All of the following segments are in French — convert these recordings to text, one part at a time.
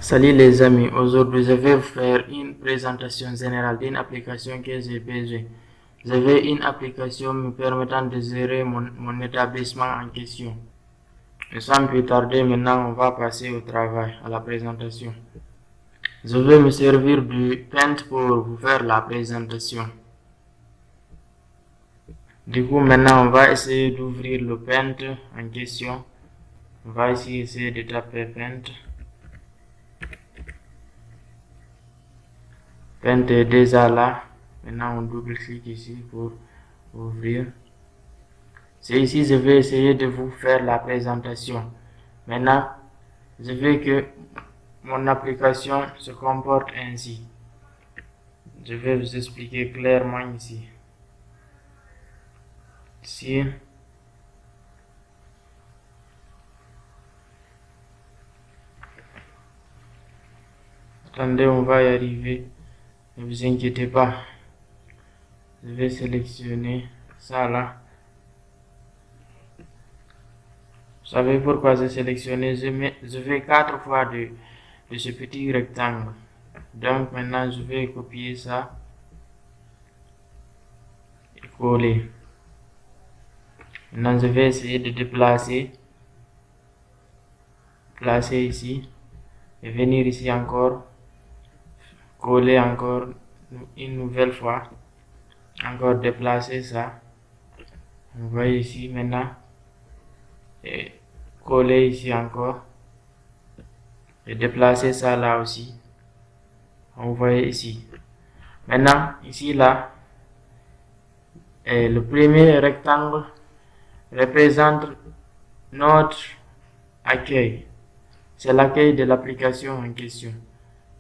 Salut les amis, aujourd'hui je vais vous faire une présentation générale d'une application que j'ai besoin. J'avais une application me permettant de gérer mon établissement en question. Et sans plus tarder, maintenant on va passer au travail, à la présentation. Je vais me servir du Paint pour vous faire la présentation. Du coup, maintenant on va essayer d'ouvrir le Paint en question. On va ici essayer de taper Paint. Paint est déjà là. Maintenant on double-clique ici pour ouvrir. C'est ici je vais essayer de vous faire la présentation. Maintenant, je veux que mon application se comporte ainsi. Je vais vous expliquer clairement ici. Ici, attendez, on va y arriver. Ne vous inquiétez pas. Je vais sélectionner ça là. Vous savez pourquoi j'ai sélectionné? Je fais 4 fois de ce petit rectangle. Donc maintenant, je vais copier ça et coller. Maintenant, je vais essayer de déplacer. Placer ici. Et venir ici encore. Coller encore une nouvelle fois. Encore déplacer ça. Vous voyez ici maintenant. Et coller ici encore. Et déplacer ça là aussi. Vous voyez ici. Maintenant, ici là. Et le premier rectangle représente notre accueil. C'est l'accueil de l'application en question.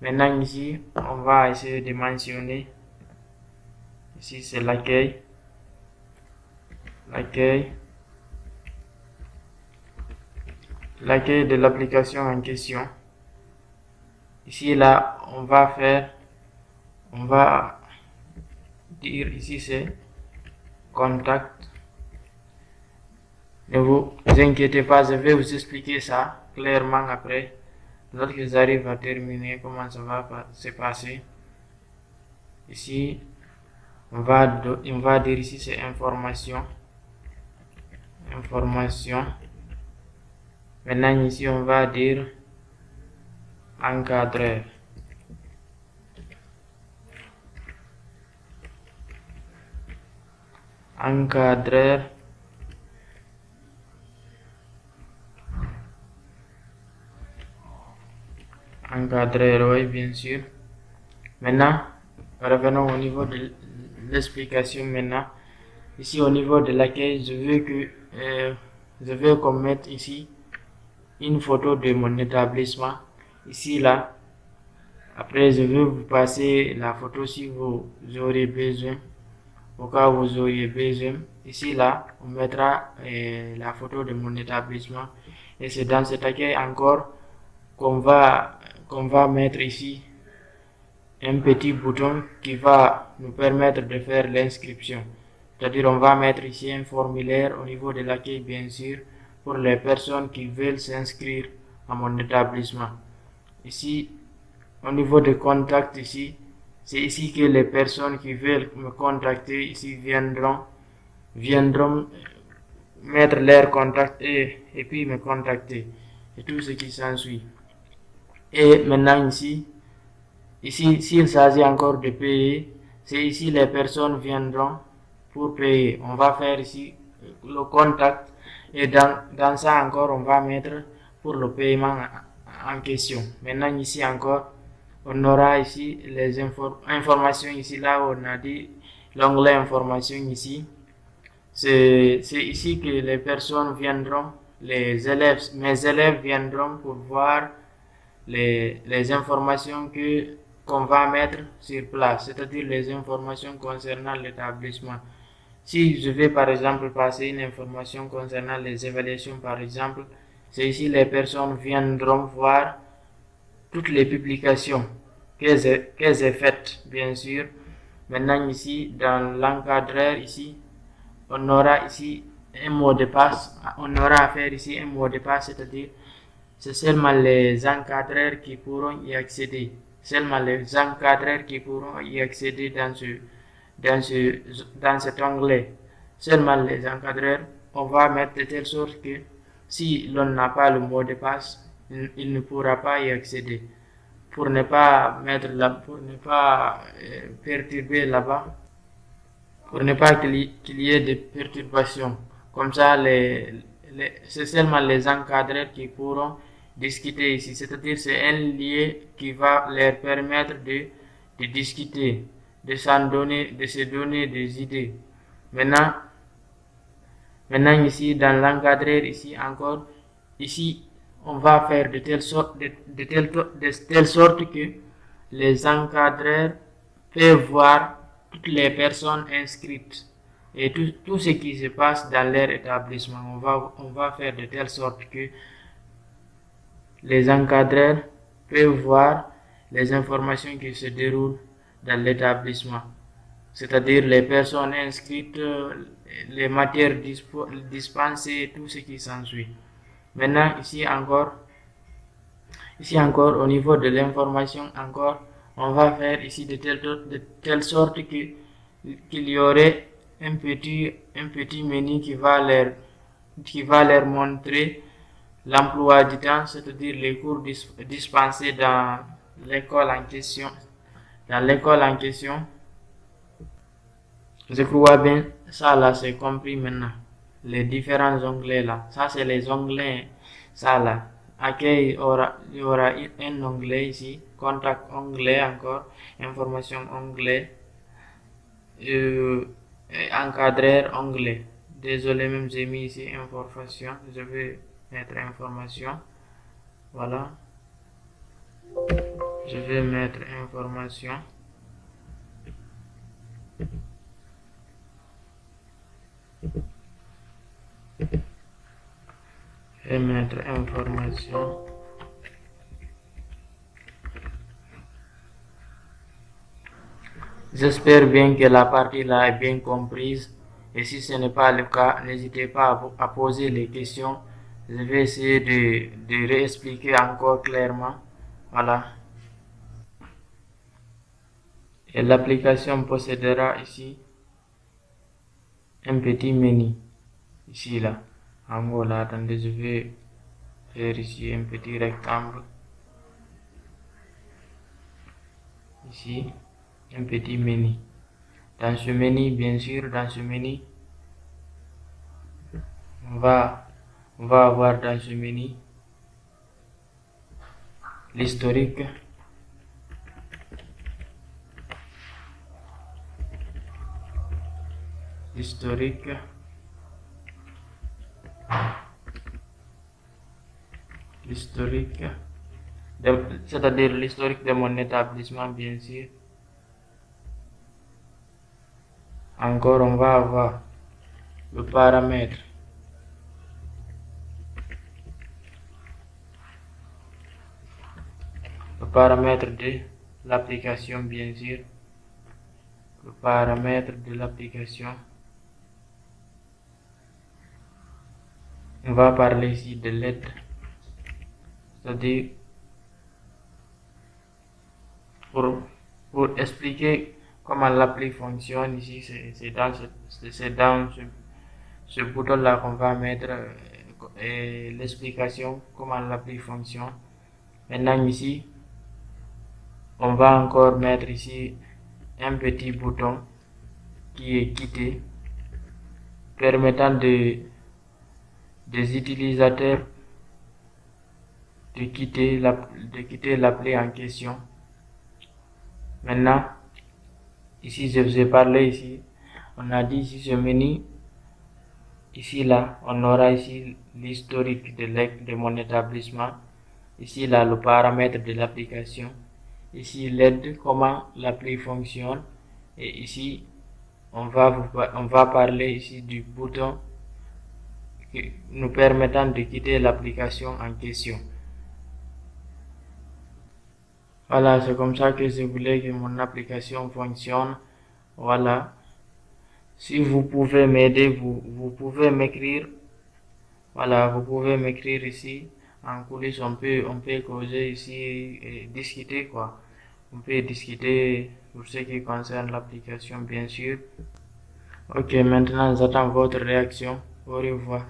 Maintenant ici, on va essayer de mentionner. Ici c'est l'accueil. L'accueil de l'application en question. Ici là, on va dire ici c'est contact. Ne vous inquiétez pas, je vais vous expliquer ça clairement après. Lorsque j'arrive à terminer, comment ça va se passer. Ici, on va dire ici c'est information. Maintenant ici, on va dire encadreur. Encadreur, oui, bien sûr. Maintenant, revenons au niveau de l'explication maintenant. Ici, au niveau de l'accueil, je veux qu'on mette ici une photo de mon établissement. Ici, là. Après, je vais vous passer la photo si vous aurez besoin. Au cas où vous auriez besoin. Ici, là, on mettra la photo de mon établissement. Et c'est dans cet accueil encore qu'on va mettre ici un petit bouton qui va nous permettre de faire l'inscription. C'est-à-dire on va mettre ici un formulaire au niveau de l'accueil bien sûr pour les personnes qui veulent s'inscrire à mon établissement. Ici, au niveau de contact ici, c'est ici que les personnes qui veulent me contacter ici viendront mettre leur contact et puis me contacter et tout ce qui s'ensuit. Et maintenant ici, s'il s'agit encore de payer, c'est ici les personnes viendront pour payer. On va faire ici le contact et dans ça encore on va mettre pour le paiement en question. Maintenant ici encore, on aura ici les informations ici là où on a dit l'onglet information ici. C'est ici que les personnes viendront, mes élèves viendront pour voir les informations qu'on va mettre sur place, c'est-à-dire les informations concernant l'établissement. Si je vais par exemple passer une information concernant les évaluations par exemple, c'est ici les personnes viendront voir toutes les publications qu'elles aient faites, bien sûr. Maintenant ici, dans l'encadreur ici, on aura ici un mot de passe, on aura à faire ici un mot de passe, c'est-à-dire c'est seulement les encadreurs qui pourront y accéder. Seulement les encadreurs qui pourront y accéder dans cet onglet. Seulement les encadreurs, on va mettre de telle sorte que si l'on n'a pas le mot de passe, il ne pourra pas y accéder. Pour ne pas perturber là-bas, pour ne pas qu'il y ait de perturbations. Comme ça, c'est seulement les encadreurs qui pourront discuter ici. C'est-à-dire c'est un lieu qui va leur permettre de discuter, de se donner des idées. Maintenant ici, dans l'encadreur, ici encore, ici, on va faire de telle sorte que les encadreurs peuvent voir toutes les personnes inscrites et tout ce qui se passe dans leur établissement. On va faire de telle sorte que les encadreurs peuvent voir les informations qui se déroulent dans l'établissement, c'est-à-dire les personnes inscrites, les matières dispensées et tout ce qui s'ensuit. Maintenant, ici encore, au niveau de l'information, encore, on va faire ici de telle sorte qu'il y aurait un petit menu qui va leur montrer l'emploi du temps, c'est-à-dire les cours dispensés dans l'école en question. Je crois bien, ça là c'est compris maintenant. Les différents onglets là, ça c'est les onglets, ça là. Accueil, il y aura un onglet ici, contact onglet encore, information onglet, encadreur onglet. Désolé, même j'ai mis ici information, je vais mettre information, voilà. Je vais mettre information. Je vais mettre information. J'espère bien que la partie là est bien comprise. Et si ce n'est pas le cas, n'hésitez pas à poser les questions. Je vais essayer de réexpliquer encore clairement. Voilà. Et l'application possédera ici un petit menu. Ici là. En haut là, attendez, je vais faire ici un petit rectangle. Ici, un petit menu. Dans ce menu, bien sûr, on va avoir dans ce menu l'historique. C'est-à-dire l'historique de mon établissement, bien sûr. Encore, on va avoir le paramètre. Le paramètre de l'application, bien sûr. Le paramètre de l'application. On va parler ici de l'aide. C'est-à-dire, pour expliquer comment l'appli fonctionne ici, c'est dans ce bouton là qu'on va mettre l'explication comment l'appli fonctionne. Maintenant ici, on va encore mettre ici un petit bouton qui est quitter, permettant des utilisateurs de quitter l'appli en question. Maintenant, ici je vous ai parlé ici, on a dit ici ce menu, ici là, on aura ici l'historique de mon établissement, ici là le paramètre de l'application, ici l'aide, comment l'appli fonctionne, et ici on va parler ici du bouton nous permettant de quitter l'application en question. Voilà, c'est comme ça que je voulais que mon application fonctionne. Voilà. Si vous pouvez m'aider, vous pouvez m'écrire. Voilà, vous pouvez m'écrire ici en coulisses, on peut causer ici et discuter quoi. On peut discuter pour ce qui concerne l'application, bien sûr. Ok, maintenant j'attends votre réaction. Au revoir.